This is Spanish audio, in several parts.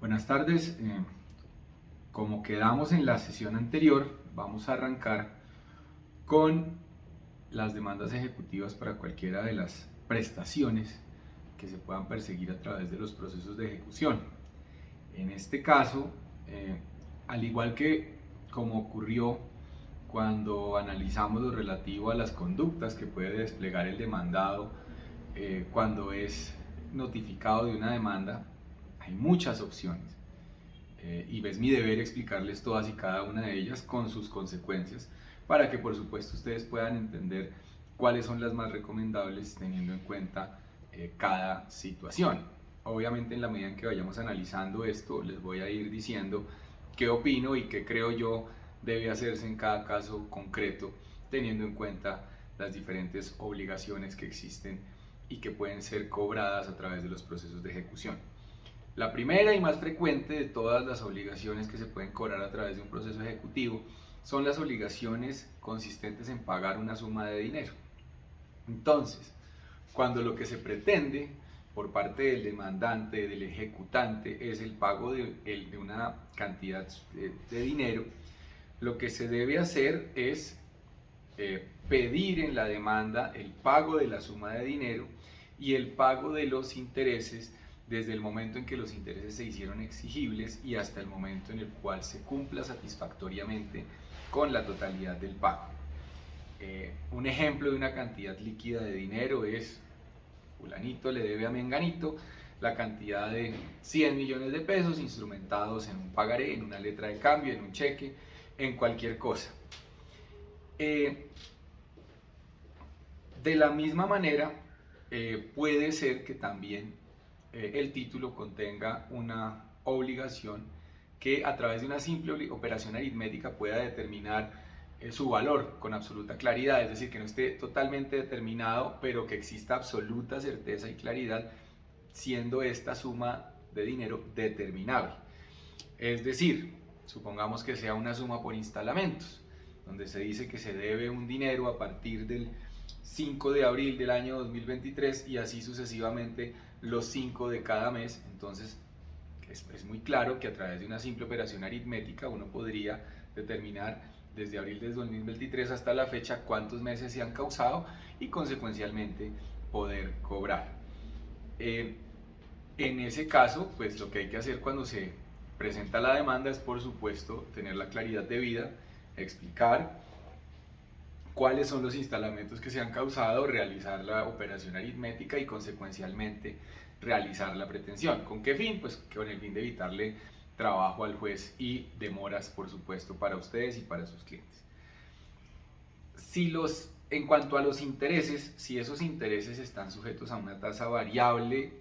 Buenas tardes. Como quedamos en la sesión anterior, vamos a arrancar con las demandas ejecutivas para cualquiera de las prestaciones que se puedan perseguir a través de los procesos de ejecución. En este caso, al igual que como ocurrió cuando analizamos lo relativo a las conductas que puede desplegar el demandado cuando es notificado de una demanda, hay muchas opciones. Y es mi deber explicarles todas y cada una de ellas con sus consecuencias para que por supuesto ustedes puedan entender cuáles son las más recomendables teniendo en cuenta cada situación. Obviamente en la medida en que vayamos analizando esto les voy a ir diciendo qué opino y qué creo yo debe hacerse en cada caso concreto teniendo en cuenta las diferentes obligaciones que existen y que pueden ser cobradas a través de los procesos de ejecución. La primera y más frecuente de todas las obligaciones que se pueden cobrar a través de un proceso ejecutivo son las obligaciones consistentes en pagar una suma de dinero. Entonces, cuando lo que se pretende por parte del demandante, del ejecutante, es el pago de una cantidad de dinero, lo que se debe hacer es pedir en la demanda el pago de la suma de dinero y el pago de los intereses desde el momento en que los intereses se hicieron exigibles y hasta el momento en el cual se cumpla satisfactoriamente con la totalidad del pago. Un ejemplo de una cantidad líquida de dinero es: fulanito le debe a menganito la cantidad de 100 millones de pesos instrumentados en un pagaré, en una letra de cambio, en un cheque, en cualquier cosa. De la misma manera, puede ser que también el título contenga una obligación que a través de una simple operación aritmética pueda determinar su valor con absoluta claridad, es decir, que no esté totalmente determinado, pero que exista absoluta certeza y claridad, siendo esta suma de dinero determinable. Es decir, supongamos que sea una suma por instalamentos, donde se dice que se debe un dinero a partir del 5 de abril del año 2023 y así sucesivamente los 5 de cada mes. Entonces es muy claro que a través de una simple operación aritmética uno podría determinar desde abril de 2023 hasta la fecha cuántos meses se han causado y consecuencialmente poder cobrar. En ese caso, pues lo que hay que hacer cuando se presenta la demanda es, por supuesto, tener la claridad debida, explicar cuáles son los instalamentos que se han causado, realizar la operación aritmética y consecuencialmente realizar la pretensión. ¿Con qué fin? Pues con el fin de evitarle trabajo al juez y demoras, por supuesto, para ustedes y para sus clientes. En cuanto a los intereses, si esos intereses están sujetos a una tasa variable,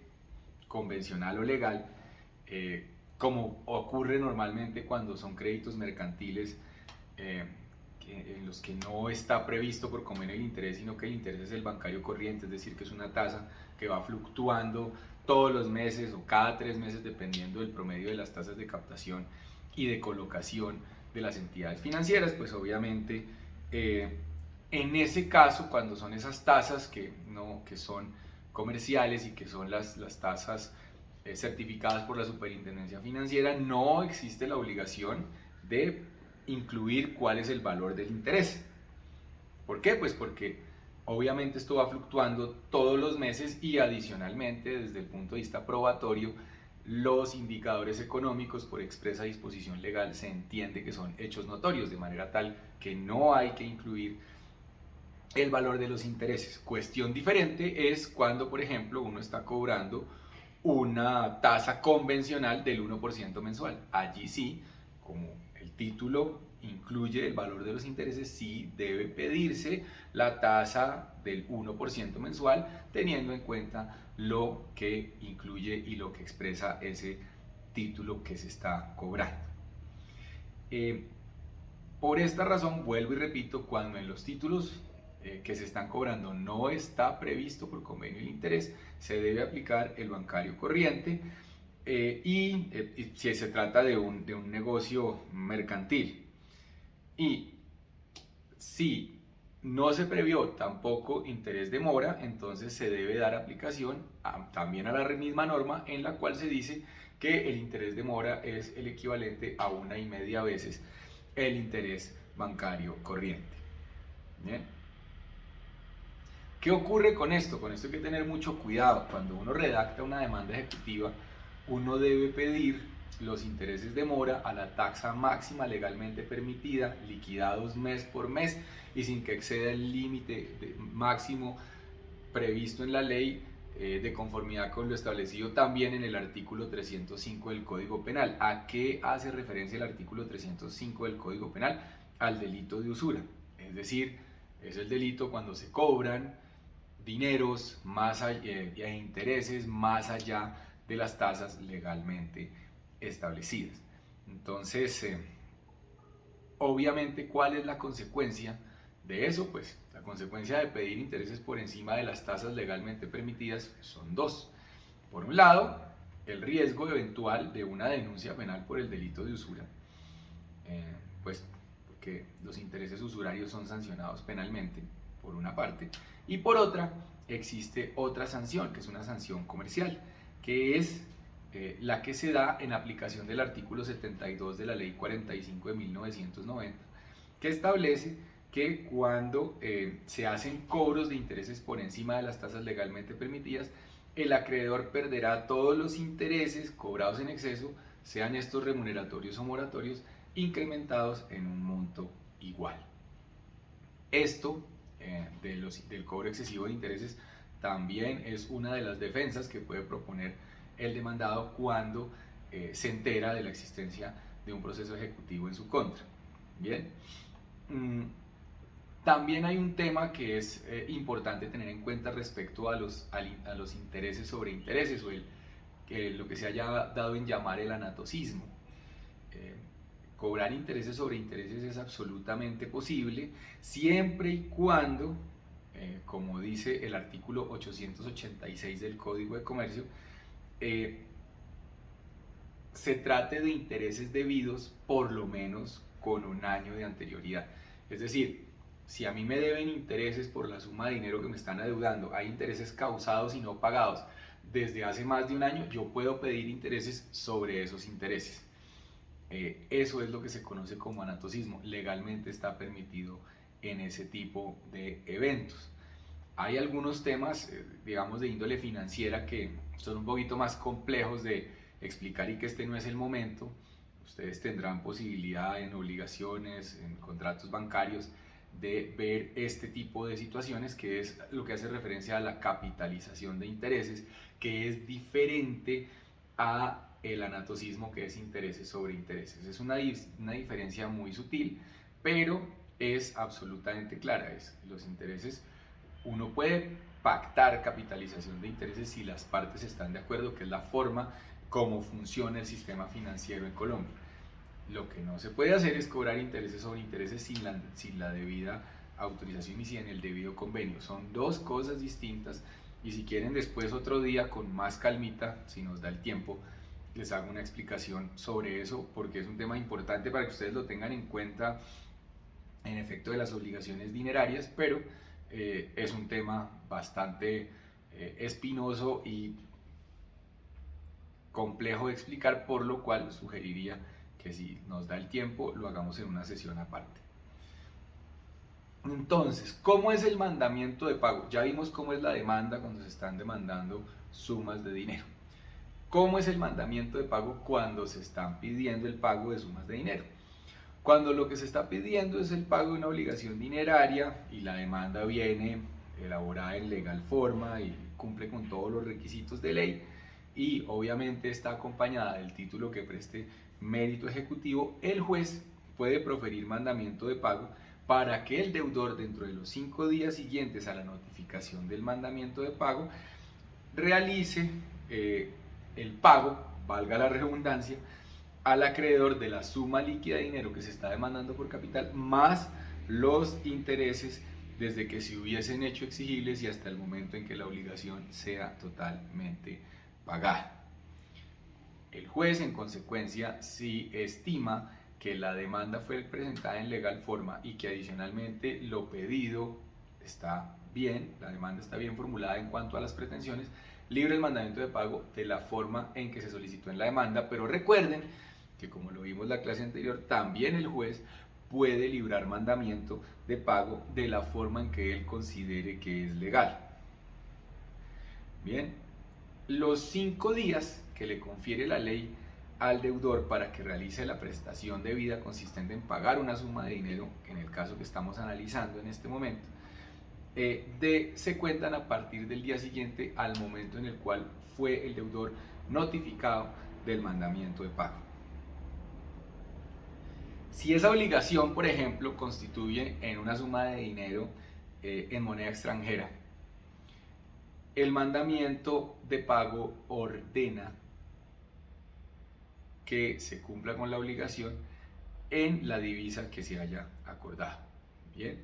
convencional o legal, como ocurre normalmente cuando son créditos mercantiles en los que no está previsto por convenio el interés, sino que el interés es el bancario corriente, es decir, que es una tasa que va fluctuando todos los meses o cada 3 meses dependiendo del promedio de las tasas de captación y de colocación de las entidades financieras. Pues obviamente en ese caso, cuando son esas tasas que son comerciales y que son las tasas certificadas por la Superintendencia Financiera, no existe la obligación de incluir cuál es el valor del interés. ¿Por qué? Pues porque obviamente esto va fluctuando todos los meses y adicionalmente desde el punto de vista probatorio los indicadores económicos por expresa disposición legal se entiende que son hechos notorios, de manera tal que no hay que incluir el valor de los intereses. Cuestión diferente es cuando, por ejemplo, uno está cobrando una tasa convencional del 1% mensual. Allí sí, como el título incluye el valor de los intereses, sí debe pedirse la tasa del 1% mensual, teniendo en cuenta lo que incluye y lo que expresa ese título que se está cobrando. Por esta razón, vuelvo y repito, cuando en los títulos que se están cobrando no está previsto por convenio el interés, se debe aplicar el bancario corriente y si se trata de un negocio mercantil. Y si no se previó tampoco interés de mora, entonces se debe dar aplicación también a la misma norma en la cual se dice que el interés de mora es el equivalente a 1,5 veces el interés bancario corriente. ¿Bien? ¿Qué ocurre con esto? Con esto hay que tener mucho cuidado. Cuando uno redacta una demanda ejecutiva, uno debe pedir los intereses de mora a la tasa máxima legalmente permitida, liquidados mes por mes y sin que exceda el límite máximo previsto en la ley, de conformidad con lo establecido también en el artículo 305 del Código Penal. ¿A qué hace referencia el artículo 305 del Código Penal? Al delito de usura. Es decir, es el delito cuando se cobran dineros e intereses más allá de las tasas legalmente establecidas. Entonces, obviamente, ¿cuál es la consecuencia de eso? Pues la consecuencia de pedir intereses por encima de las tasas legalmente permitidas son dos. Por un lado, el riesgo eventual de una denuncia penal por el delito de usura, pues porque los intereses usurarios son sancionados penalmente, por una parte, y por otra, existe otra sanción, que es una sanción comercial, que es la que se da en aplicación del artículo 72 de la Ley 45 de 1990, que establece que cuando se hacen cobros de intereses por encima de las tasas legalmente permitidas, el acreedor perderá todos los intereses cobrados en exceso, sean estos remuneratorios o moratorios, incrementados en un monto igual. Esto del cobro excesivo de intereses también es una de las defensas que puede proponer el demandado cuando se entera de la existencia de un proceso ejecutivo en su contra. Bien, también hay un tema que es importante tener en cuenta respecto a los intereses sobre intereses, o lo que se haya dado en llamar el anatocismo. Cobrar intereses sobre intereses es absolutamente posible siempre y cuando, como dice el artículo 886 del Código de Comercio, se trate de intereses debidos por lo menos con 1 año de anterioridad. Es decir, si a mí me deben intereses por la suma de dinero que me están adeudando, hay intereses causados y no pagados desde hace más de 1 año, yo puedo pedir intereses sobre esos intereses. Eso es lo que se conoce como anatocismo. Legalmente está permitido en ese tipo de eventos. Hay algunos temas, digamos, de índole financiera que son un poquito más complejos de explicar y que este no es el momento. Ustedes tendrán posibilidad en obligaciones, en contratos bancarios, de ver este tipo de situaciones, que es lo que hace referencia a la capitalización de intereses, que es diferente a el anatocismo, que es intereses sobre intereses. Es una diferencia muy sutil, pero es absolutamente clara. Los intereses, uno puede pactar capitalización de intereses si las partes están de acuerdo, que es la forma como funciona el sistema financiero en Colombia. Lo que no se puede hacer es cobrar intereses sobre intereses sin la debida autorización y sin el debido convenio. Son dos cosas distintas, y si quieren después otro día con más calmita, si nos da el tiempo, les hago una explicación sobre eso, porque es un tema importante para que ustedes lo tengan en cuenta en efecto de las obligaciones dinerarias, pero es un tema bastante espinoso y complejo de explicar, por lo cual sugeriría que si nos da el tiempo lo hagamos en una sesión aparte. Entonces, ¿cómo es el mandamiento de pago? Ya vimos cómo es la demanda cuando se están demandando sumas de dinero. ¿Cómo es el mandamiento de pago cuando se están pidiendo el pago de sumas de dinero? Cuando lo que se está pidiendo es el pago de una obligación dineraria y la demanda viene elaborada en legal forma y cumple con todos los requisitos de ley, y obviamente está acompañada del título que preste mérito ejecutivo, el juez puede proferir mandamiento de pago para que el deudor, dentro de los 5 días siguientes a la notificación del mandamiento de pago, realice el pago, valga la redundancia, al acreedor de la suma líquida de dinero que se está demandando por capital, más los intereses desde que se hubiesen hecho exigibles y hasta el momento en que la obligación sea totalmente pagada. El juez, en consecuencia, si estima que la demanda fue presentada en legal forma y que adicionalmente lo pedido está bien, la demanda está bien formulada en cuanto a las pretensiones, libre el mandamiento de pago de la forma en que se solicitó en la demanda, pero recuerden que como lo vimos en la clase anterior, también el juez puede librar mandamiento de pago de la forma en que él considere que es legal. Bien, los 5 días que le confiere la ley al deudor para que realice la prestación debida consistente en pagar una suma de dinero, en el caso que estamos analizando en este momento, se cuentan a partir del día siguiente al momento en el cual fue el deudor notificado del mandamiento de pago. Si esa obligación, por ejemplo, constituye en una suma de dinero en moneda extranjera, el mandamiento de pago ordena que se cumpla con la obligación en la divisa que se haya acordado. Bien,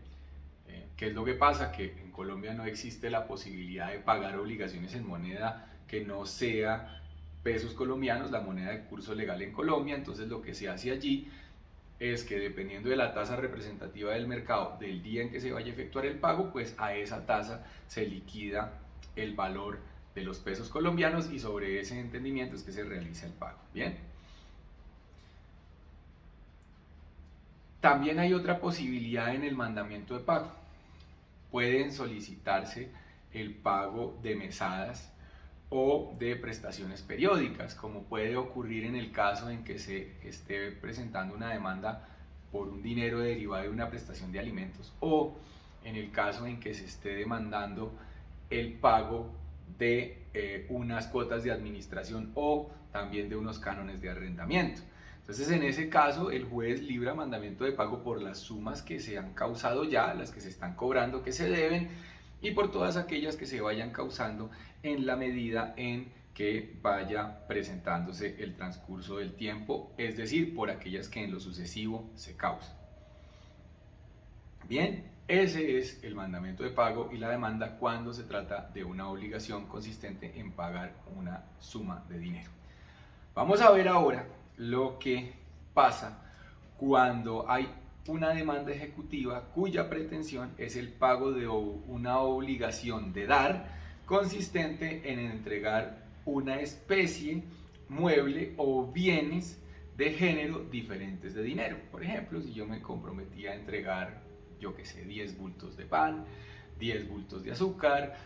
¿qué es lo que pasa? Que en Colombia no existe la posibilidad de pagar obligaciones en moneda que no sea pesos colombianos, la moneda de curso legal en Colombia. Entonces lo que se hace allí es que dependiendo de la tasa representativa del mercado del día en que se vaya a efectuar el pago, pues a esa tasa se liquida el valor de los pesos colombianos y sobre ese entendimiento es que se realiza el pago. Bien. También hay otra posibilidad en el mandamiento de pago. Pueden solicitarse el pago de mesadas o de prestaciones periódicas, como puede ocurrir en el caso en que se esté presentando una demanda por un dinero derivado de una prestación de alimentos, o en el caso en que se esté demandando el pago de unas cuotas de administración o también de unos cánones de arrendamiento. Entonces, en ese caso, el juez libra mandamiento de pago por las sumas que se han causado ya, las que se están cobrando, que se deben, y por todas aquellas que se vayan causando en la medida en que vaya presentándose el transcurso del tiempo, es decir, por aquellas que en lo sucesivo se causan. Bien, ese es el mandamiento de pago y la demanda cuando se trata de una obligación consistente en pagar una suma de dinero. Vamos a ver ahora lo que pasa cuando hay una demanda ejecutiva cuya pretensión es el pago de una obligación de dar consistente en entregar una especie, mueble o bienes de género diferentes de dinero. Por ejemplo, si yo me comprometía a entregar, yo qué sé, 10 bultos de pan, 10 bultos de azúcar,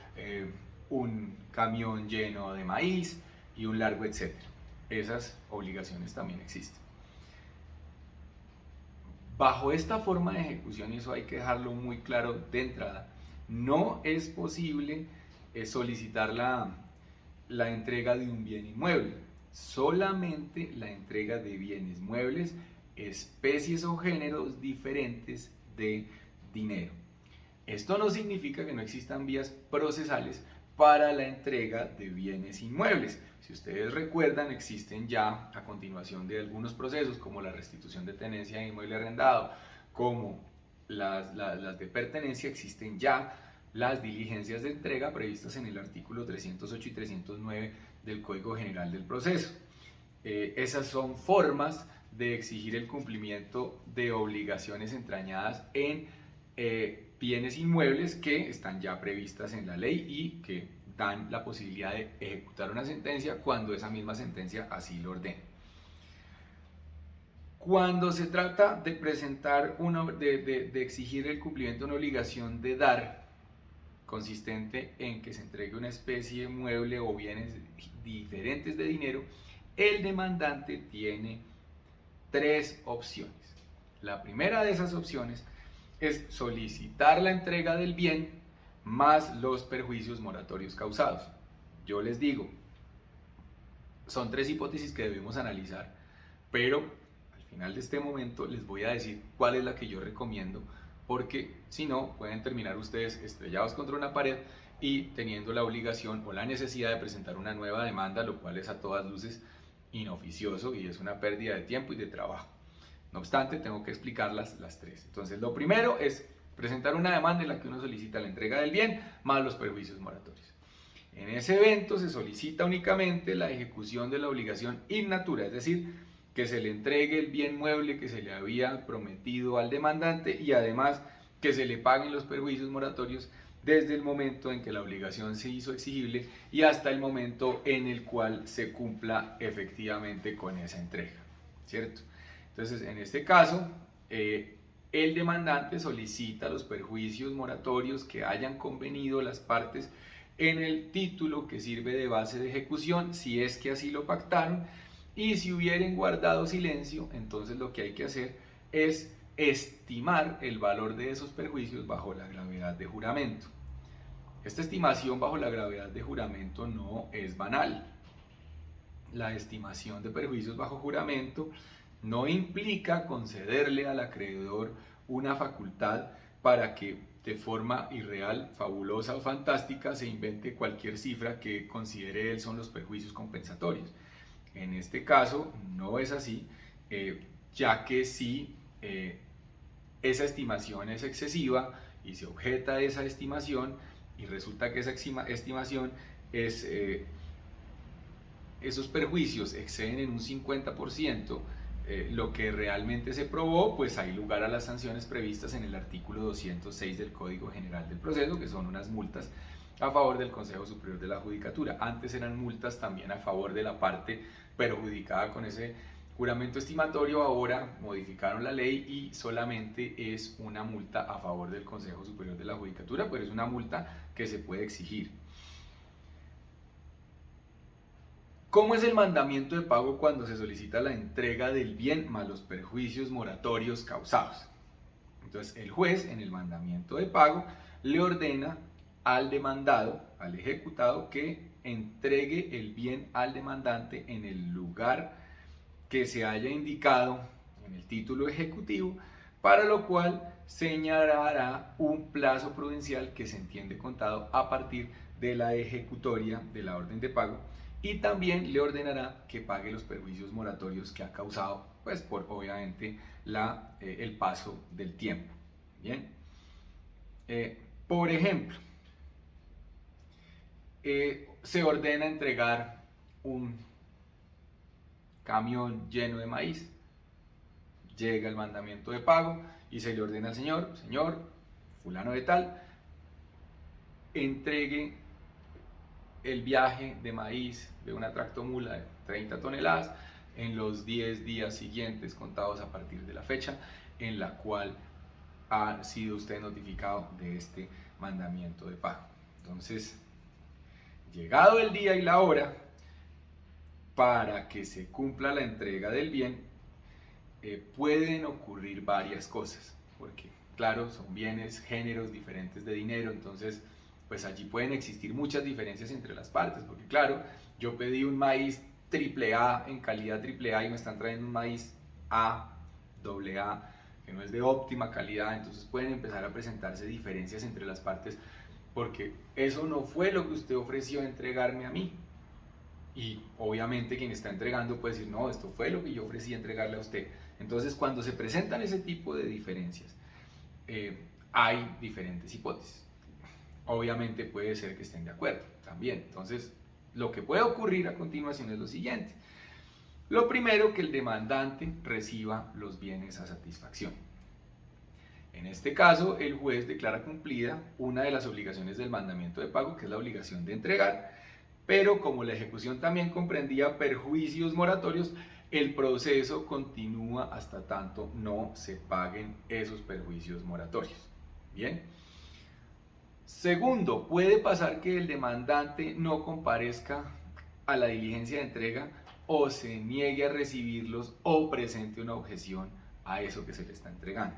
un camión lleno de maíz y un largo etcétera. Esas obligaciones también existen. Bajo esta forma de ejecución, y eso hay que dejarlo muy claro de entrada, no es posible solicitar la entrega de un bien inmueble, solamente la entrega de bienes muebles, especies o géneros diferentes de dinero. Esto no significa que no existan vías procesales para la entrega de bienes inmuebles. Si ustedes recuerdan, existen ya a continuación de algunos procesos como la restitución de tenencia de inmueble arrendado, como las de pertenencia, existen ya las diligencias de entrega previstas en el artículo 308 y 309 del Código General del Proceso. Esas son formas de exigir el cumplimiento de obligaciones entrañadas en bienes inmuebles que están ya previstas en la ley y que dan la posibilidad de ejecutar una sentencia cuando esa misma sentencia así lo ordene. Cuando se trata de presentar de exigir el cumplimiento de una obligación de dar, consistente en que se entregue una especie, mueble o bienes diferentes de dinero, el demandante tiene 3 opciones. La primera de esas opciones es solicitar la entrega del bien más los perjuicios moratorios causados. Yo les digo, son 3 hipótesis que debemos analizar, pero al final de este momento les voy a decir cuál es la que yo recomiendo, porque si no, pueden terminar ustedes estrellados contra una pared y teniendo la obligación o la necesidad de presentar una nueva demanda, lo cual es a todas luces inoficioso y es una pérdida de tiempo y de trabajo. No obstante, tengo que explicarlas las 3. Entonces, lo primero es presentar una demanda en la que uno solicita la entrega del bien más los perjuicios moratorios. En ese evento se solicita únicamente la ejecución de la obligación in natura, es decir, que se le entregue el bien mueble que se le había prometido al demandante y además que se le paguen los perjuicios moratorios desde el momento en que la obligación se hizo exigible y hasta el momento en el cual se cumpla efectivamente con esa entrega, ¿cierto? Entonces, en este caso, el demandante solicita los perjuicios moratorios que hayan convenido las partes en el título que sirve de base de ejecución, si es que así lo pactaron, y si hubieren guardado silencio, entonces lo que hay que hacer es estimar el valor de esos perjuicios bajo la gravedad de juramento. Esta estimación bajo la gravedad de juramento no es banal. La estimación de perjuicios bajo juramento no implica concederle al acreedor una facultad para que de forma irreal, fabulosa o fantástica se invente cualquier cifra que considere él son los perjuicios compensatorios. En este caso no es así, ya que si esa estimación es excesiva y se objeta esa estimación y resulta que esa estimación es, esos perjuicios exceden en un 50% lo que realmente se probó, pues hay lugar a las sanciones previstas en el artículo 206 del Código General del Proceso, que son unas multas a favor del Consejo Superior de la Judicatura. Antes eran multas también a favor de la parte perjudicada con ese juramento estimatorio, ahora modificaron la ley y solamente es una multa a favor del Consejo Superior de la Judicatura, pero es una multa que se puede exigir. ¿Cómo es el mandamiento de pago cuando se solicita la entrega del bien más los perjuicios moratorios causados? Entonces, el juez en el mandamiento de pago le ordena al demandado, al ejecutado, que entregue el bien al demandante en el lugar que se haya indicado en el título ejecutivo, para lo cual señalará un plazo prudencial que se entiende contado a partir de la ejecutoria de la orden de pago, y también le ordenará que pague los perjuicios moratorios que ha causado, pues por obviamente el paso del tiempo. Bien, por ejemplo, se ordena entregar un camión lleno de maíz. Llega el mandamiento de pago y se le ordena al señor fulano de tal, entregue el viaje de maíz de una tractomula de 30 toneladas en los 10 días siguientes contados a partir de la fecha en la cual ha sido usted notificado de este mandamiento de pago. Entonces, llegado el día y la hora para que se cumpla la entrega del bien, pueden ocurrir varias cosas, porque claro, son bienes, géneros diferentes de dinero, entonces pues allí pueden existir muchas diferencias entre las partes, porque claro, yo pedí un maíz AAA en calidad AAA y me están trayendo un maíz AA, que no es de óptima calidad, entonces pueden empezar a presentarse diferencias entre las partes, porque eso no fue lo que usted ofreció entregarme a mí. Y obviamente quien está entregando puede decir, no, esto fue lo que yo ofrecí entregarle a usted. Entonces, cuando se presentan ese tipo de diferencias, hay diferentes hipótesis. Obviamente puede ser que estén de acuerdo también. Entonces, lo que puede ocurrir a continuación es lo siguiente. Lo primero, que el demandante reciba los bienes a satisfacción. En este caso, el juez declara cumplida una de las obligaciones del mandamiento de pago, que es la obligación de entregar, pero como la ejecución también comprendía perjuicios moratorios, el proceso continúa hasta tanto no se paguen esos perjuicios moratorios. Bien. Segundo, puede pasar que el demandante no comparezca a la diligencia de entrega o se niegue a recibirlos o presente una objeción a eso que se le está entregando.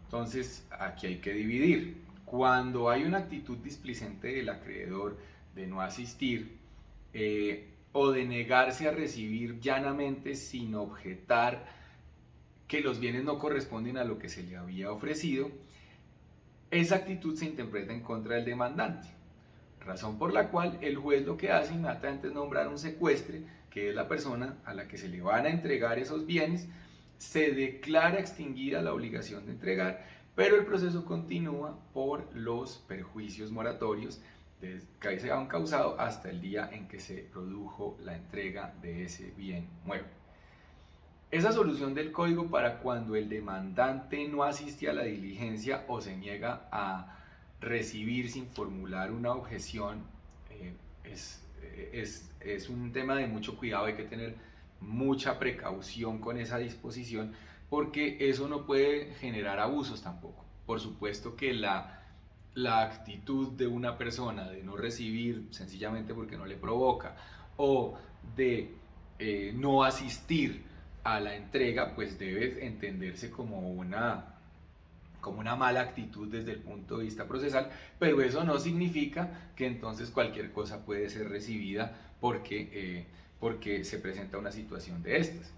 Entonces, aquí hay que dividir. Cuando hay una actitud displicente del acreedor de no asistir o de negarse a recibir llanamente sin objetar que los bienes no corresponden a lo que se le había ofrecido, esa actitud se interpreta en contra del demandante, razón por la cual el juez lo que hace inmediatamente es nombrar un secuestre, que es la persona a la que se le van a entregar esos bienes, se declara extinguida la obligación de entregar, pero el proceso continúa por los perjuicios moratorios que se han causado hasta el día en que se produjo la entrega de ese bien mueble. Esa solución del código para cuando el demandante no asiste a la diligencia o se niega a recibir sin formular una objeción es un tema de mucho cuidado. Hay que tener mucha precaución con esa disposición porque eso no puede generar abusos tampoco. Por supuesto que la actitud de una persona de no recibir sencillamente porque no le provoca o de no asistir a la entrega, pues debe entenderse como una mala actitud desde el punto de vista procesal, pero eso no significa que entonces cualquier cosa puede ser recibida porque se presenta una situación de estas.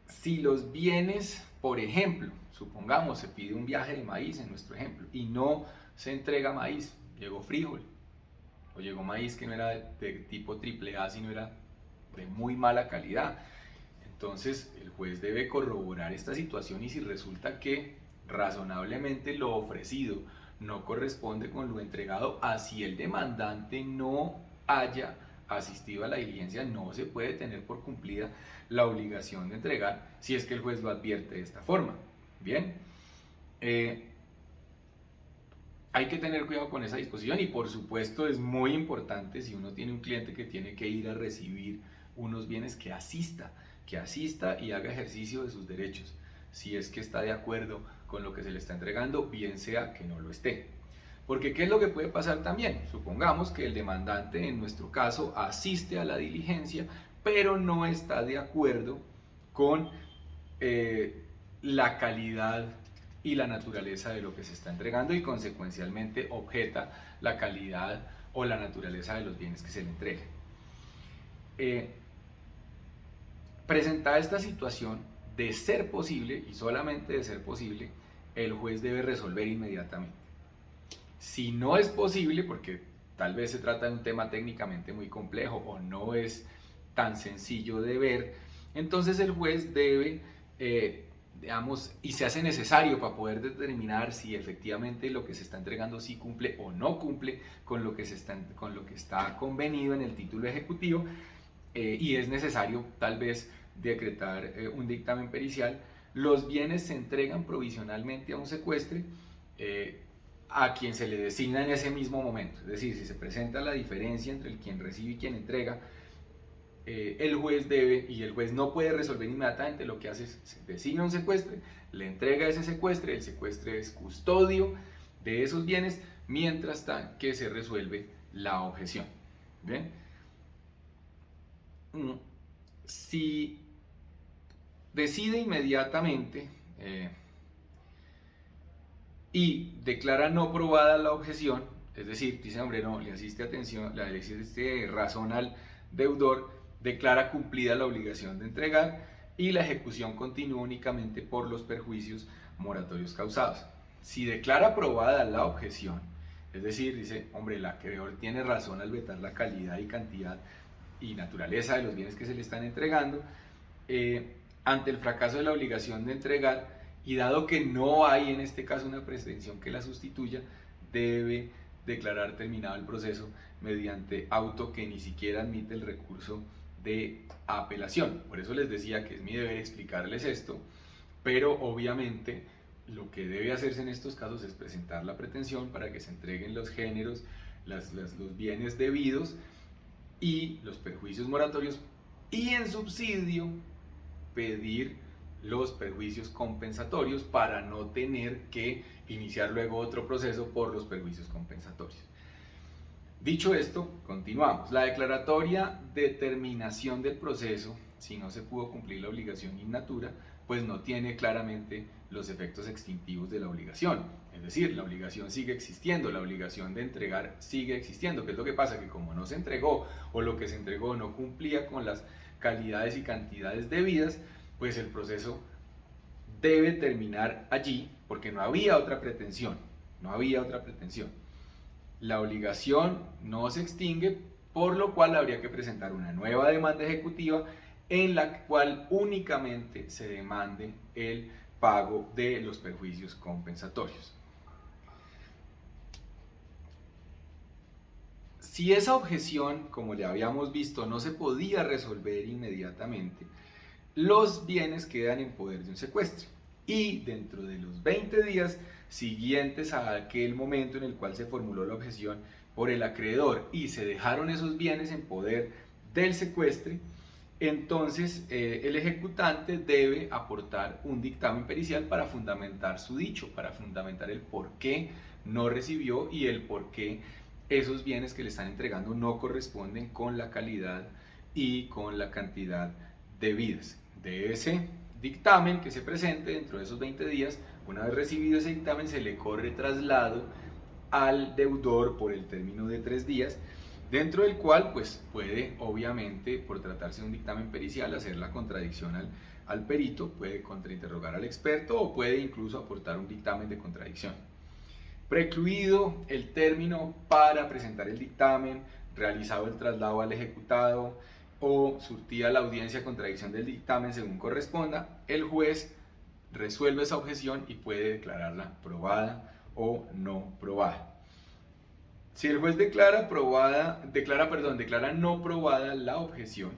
Si los bienes, por ejemplo, supongamos se pide un viaje de maíz en nuestro ejemplo y no se entrega maíz, llegó frijol o llegó maíz que no era de tipo AAA, sino era de muy mala calidad. Entonces el juez debe corroborar esta situación y si resulta que razonablemente lo ofrecido no corresponde con lo entregado, así el demandante no haya asistido a la diligencia, no se puede tener por cumplida la obligación de entregar si es que el juez lo advierte de esta forma. Bien, hay que tener cuidado con esa disposición y por supuesto es muy importante si uno tiene un cliente que tiene que ir a recibir unos bienes que asista y haga ejercicio de sus derechos, si es que está de acuerdo con lo que se le está entregando, bien sea que no lo esté. Porque ¿qué es lo que puede pasar también? Supongamos que el demandante, en nuestro caso, asiste a la diligencia, pero no está de acuerdo con la calidad y la naturaleza de lo que se está entregando y consecuencialmente objeta la calidad o la naturaleza de los bienes que se le entreguen. Presentada esta situación, de ser posible, y solamente de ser posible, el juez debe resolver inmediatamente. Si no es posible, porque tal vez se trata de un tema técnicamente muy complejo o no es tan sencillo de ver, entonces el juez debe, y se hace necesario para poder determinar si efectivamente lo que se está entregando sí cumple o no cumple con lo que está convenido en el título ejecutivo, y es necesario tal vez decretar un dictamen pericial. Los bienes se entregan provisionalmente a un secuestre a quien se le designa en ese mismo momento. Es decir, si se presenta la diferencia entre el quien recibe y quien entrega, el juez debe, y el juez no puede resolver inmediatamente, lo que hace es se designa un secuestre, le entrega ese secuestre, el secuestre es custodio de esos bienes mientras que se resuelve la objeción. ¿Bien? Si decide inmediatamente y declara no probada la objeción, es decir, dice, hombre, no, le asiste razón al deudor, declara cumplida la obligación de entregar y la ejecución continúa únicamente por los perjuicios moratorios causados. Si declara aprobada la objeción, es decir, dice, hombre, el acreedor tiene razón al vetar la calidad y cantidad y naturaleza de los bienes que se le están entregando, ante el fracaso de la obligación de entregar y dado que no hay en este caso una pretensión que la sustituya, debe declarar terminado el proceso mediante auto que ni siquiera admite el recurso de apelación. Por eso les decía que es mi deber explicarles esto, pero obviamente lo que debe hacerse en estos casos es presentar la pretensión para que se entreguen los géneros, los bienes debidos y los perjuicios moratorios, y en subsidio pedir los perjuicios compensatorios para no tener que iniciar luego otro proceso por los perjuicios compensatorios. Dicho esto, continuamos. La declaratoria de terminación del proceso, si no se pudo cumplir la obligación in natura, pues no tiene claramente los efectos extintivos de la obligación. Es decir, la obligación sigue existiendo, la obligación de entregar sigue existiendo. ¿Qué es lo que pasa? Que como no se entregó o lo que se entregó no cumplía con las calidades y cantidades debidas, pues el proceso debe terminar allí porque no había otra pretensión, La obligación no se extingue, por lo cual habría que presentar una nueva demanda ejecutiva en la cual únicamente se demande el pago de los perjuicios compensatorios. Si esa objeción, como le habíamos visto, no se podía resolver inmediatamente, los bienes quedan en poder de un secuestre. Y dentro de los 20 días siguientes a aquel momento en el cual se formuló la objeción por el acreedor y se dejaron esos bienes en poder del secuestre, entonces el ejecutante debe aportar un dictamen pericial para fundamentar su dicho, para fundamentar el por qué no recibió y el por qué esos bienes que le están entregando no corresponden con la calidad y con la cantidad debidas. De ese dictamen que se presente dentro de esos 20 días, una vez recibido ese dictamen, se le corre traslado al deudor por el término de 3 días, dentro del cual pues puede, obviamente, por tratarse de un dictamen pericial, hacer la contradicción al perito, puede contrainterrogar al experto o puede incluso aportar un dictamen de contradicción. Precluido el término para presentar el dictamen, realizado el traslado al ejecutado o surtida la audiencia a contradicción del dictamen según corresponda, el juez resuelve esa objeción y puede declararla probada o no probada. Si el juez declara no probada la objeción,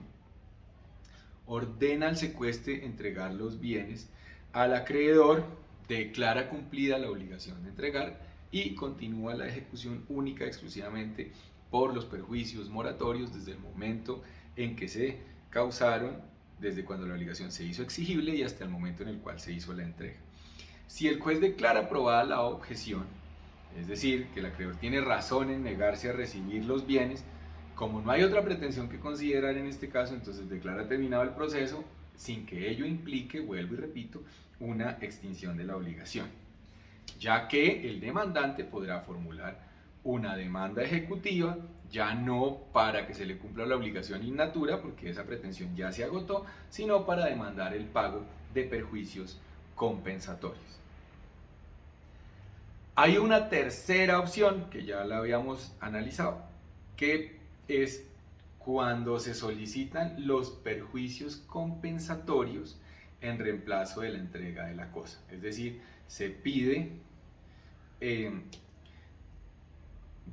ordena al secuestre entregar los bienes al acreedor, declara cumplida la obligación de entregar y continúa la ejecución única y exclusivamente por los perjuicios moratorios desde el momento en que se causaron, desde cuando la obligación se hizo exigible y hasta el momento en el cual se hizo la entrega. Si el juez declara aprobada la objeción, es decir, que el acreedor tiene razón en negarse a recibir los bienes, como no hay otra pretensión que considerar en este caso, entonces declara terminado el proceso sin que ello implique, vuelvo y repito, una extinción de la obligación, ya que el demandante podrá formular una demanda ejecutiva, ya no para que se le cumpla la obligación in natura, porque esa pretensión ya se agotó, sino para demandar el pago de perjuicios compensatorios. Hay una tercera opción que ya la habíamos analizado, que es cuando se solicitan los perjuicios compensatorios en reemplazo de la entrega de la cosa. Es decir, se pide,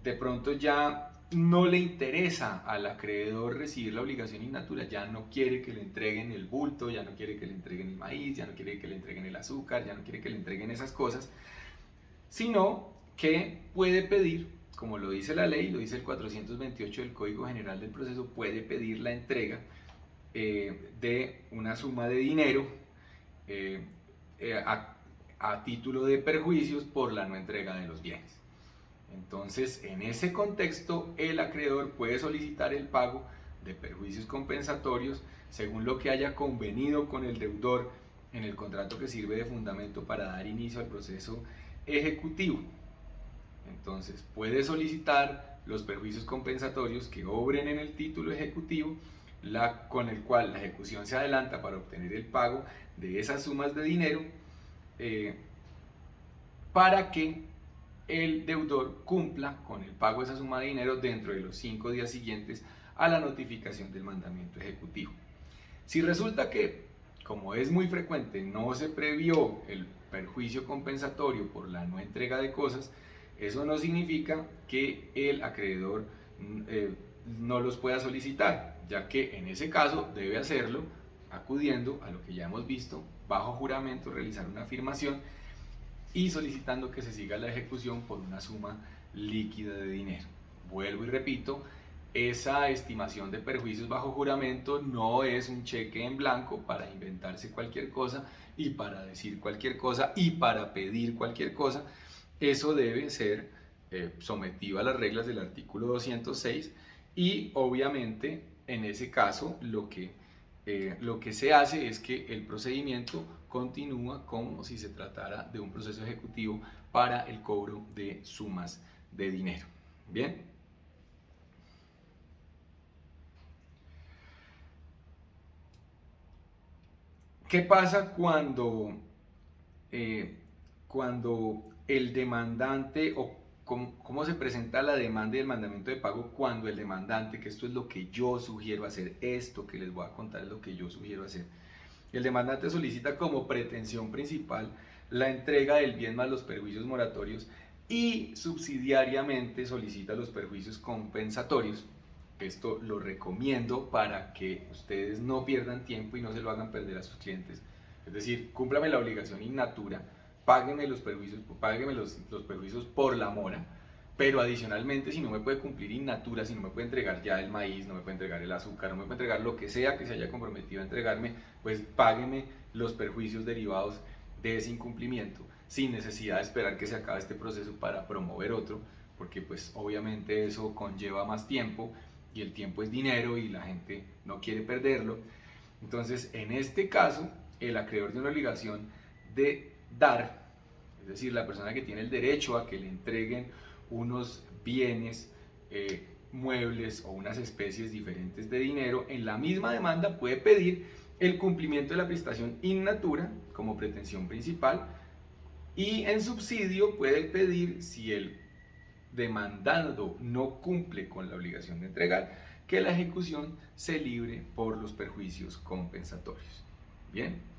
de pronto ya no le interesa al acreedor recibir la obligación in natura, ya no quiere que le entreguen el bulto, ya no quiere que le entreguen el maíz, ya no quiere que le entreguen el azúcar, ya no quiere que le entreguen esas cosas, sino que puede pedir, como lo dice la ley, lo dice el 428 del Código General del Proceso, puede pedir la entrega de una suma de dinero a título de perjuicios por la no entrega de los bienes. Entonces, en ese contexto, el acreedor puede solicitar el pago de perjuicios compensatorios según lo que haya convenido con el deudor en el contrato que sirve de fundamento para dar inicio al proceso ejecutivo. Entonces, puede solicitar los perjuicios compensatorios que obren en el título ejecutivo, con el cual la ejecución se adelanta para obtener el pago de esas sumas de dinero, para que el deudor cumpla con el pago de esa suma de dinero dentro de los 5 días siguientes a la notificación del mandamiento ejecutivo. Si resulta que, como es muy frecuente, no se previó el perjuicio compensatorio por la no entrega de cosas, eso no significa que el acreedor no los pueda solicitar, ya que en ese caso debe hacerlo acudiendo a lo que ya hemos visto, bajo juramento, realizar una afirmación y solicitando que se siga la ejecución por una suma líquida de dinero. Vuelvo y repito, esa estimación de perjuicios bajo juramento no es un cheque en blanco para inventarse cualquier cosa y para decir cualquier cosa y para pedir cualquier cosa. Eso debe ser sometido a las reglas del artículo 206 y obviamente en ese caso lo que se hace es que el procedimiento continúa como si se tratara de un proceso ejecutivo para el cobro de sumas de dinero. Bien. ¿Qué pasa cuando el demandante o cómo se presenta la demanda y el mandamiento de pago cuando el demandante, que esto es lo que yo sugiero hacer, esto que les voy a contar es lo que yo sugiero hacer, el demandante solicita como pretensión principal la entrega del bien más los perjuicios moratorios y subsidiariamente solicita los perjuicios compensatorios. Esto lo recomiendo para que ustedes no pierdan tiempo y no se lo hagan perder a sus clientes. Es decir, cúmplame la obligación in natura, págueme los perjuicios, los perjuicios por la mora, pero adicionalmente, si no me puede cumplir in natura, si no me puede entregar ya el maíz, no me puede entregar el azúcar, no me puede entregar lo que sea que se haya comprometido a entregarme, pues págueme los perjuicios derivados de ese incumplimiento, sin necesidad de esperar que se acabe este proceso para promover otro, porque pues obviamente eso conlleva más tiempo y el tiempo es dinero y la gente no quiere perderlo. Entonces, en este caso, el acreedor tiene una obligación de dar, es decir, la persona que tiene el derecho a que le entreguen unos bienes, muebles o unas especies diferentes de dinero, en la misma demanda puede pedir el cumplimiento de la prestación in natura como pretensión principal, y en subsidio puede pedir, si el demandado no cumple con la obligación de entregar, que la ejecución se libre por los perjuicios compensatorios. Bien.